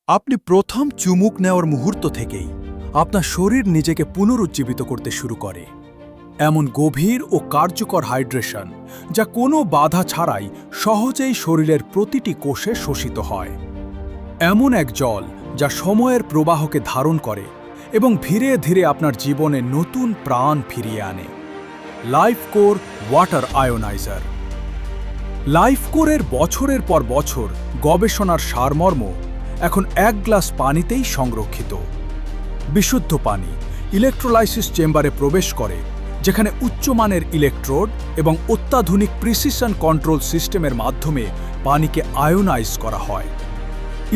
আপনি প্রথম চুমুক নেওয়ার মুহূর্ত থেকেই আপনার শরীর নিজেকে পুনরুজ্জীবিত করতে শুরু করে। এমন গভীর ও কার্যকর হাইড্রেশন যা কোনো বাধা ছাড়াই সহজেই শরীরের প্রতিটি কোষে শোষিত হয়। এমন এক জল যা সময়ের প্রবাহকে ধারণ করে এবং ধীরে ধীরে আপনার জীবনে নতুন প্রাণ ফিরিয়ে আনে। লাইফকোর ওয়াটার আয়োনাইজার। লাইফকোরের বছরের পর বছর গবেষণার সারমর্ম এখন এক গ্লাস পানিতেই সংরক্ষিত। বিশুদ্ধ পানি ইলেকট্রোলাইসিস চেম্বারে প্রবেশ করে, যেখানে উচ্চমানের ইলেকট্রোড এবং অত্যাধুনিক প্রিসিশন কন্ট্রোল সিস্টেমের মাধ্যমে পানিকে আয়োনাইজ করা হয়।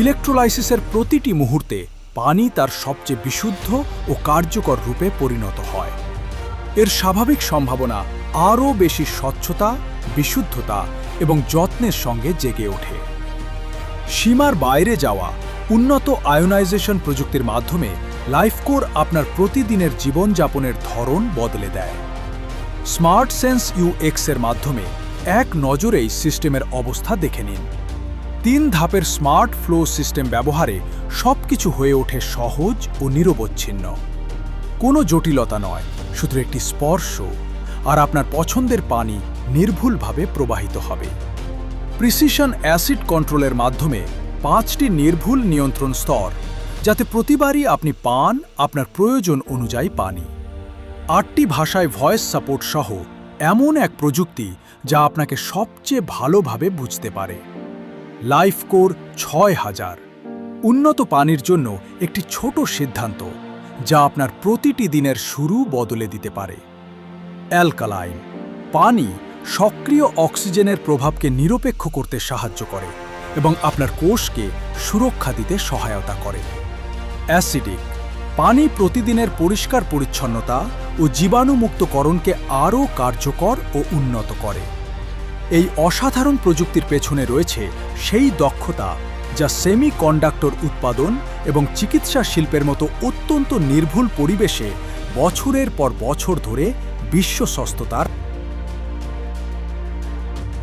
ইলেকট্রোলাইসিসের প্রতিটি মুহূর্তে পানি তার সবচেয়ে বিশুদ্ধ ও কার্যকর রূপে পরিণত হয়। এর স্বাভাবিক সম্ভাবনা আরও বেশি স্বচ্ছতা, বিশুদ্ধতা এবং যত্নের সঙ্গে জেগে ওঠে। সীমার বাইরে যাওয়া উন্নত আয়োনাইজেশন প্রযুক্তির মাধ্যমে লাইফকোর আপনার প্রতিদিনের জীবনযাপনের ধরন বদলে দেয়। স্মার্ট সেন্স UX এর মাধ্যমে এক নজরেই সিস্টেমের অবস্থা দেখে নিন। 3 ধাপের স্মার্ট ফ্লো সিস্টেম ব্যবহারে সবকিছু হয়ে ওঠে সহজ ও নিরবচ্ছিন্ন। কোনো জটিলতা নয়, শুধু একটি স্পর্শ, আর আপনার পছন্দের পানি নির্ভুলভাবে প্রবাহিত হবে। প্রিসিশন অ্যাসিড কন্ট্রোলের মাধ্যমে 5টি নির্ভুল নিয়ন্ত্রণ স্তর, যাতে প্রতিবারই আপনি পান আপনার প্রয়োজন অনুযায়ী পানি। 8টি ভাষায় ভয়েস সাপোর্ট সহ এমন এক প্রযুক্তি যা আপনাকে সবচেয়ে ভালোভাবে বুঝতে পারে। লাইফকোর 6000 উন্নত পানির জন্য একটি ছোট সিদ্ধান্ত, যা আপনার প্রতিটি দিনের শুরু বদলে দিতে পারে। অ্যালকালাইন পানি সক্রিয় অক্সিজেনের প্রভাবকে নিরপেক্ষ করতে সাহায্য করে এবং আপনার কোষকে সুরক্ষা দিতে সহায়তা করে। অ্যাসিডিক পানি প্রতিদিনের পরিষ্কার পরিচ্ছন্নতা ও জীবাণুমুক্তকরণকে আরও কার্যকর ও উন্নত করে। এই অসাধারণ প্রযুক্তির পেছনে রয়েছে সেই দক্ষতা যা সেমিকন্ডাক্টর উৎপাদন এবং চিকিৎসা শিল্পের মতো অত্যন্ত নির্ভুল পরিবেশে বছরের পর বছর ধরে বিশ্বস্ততার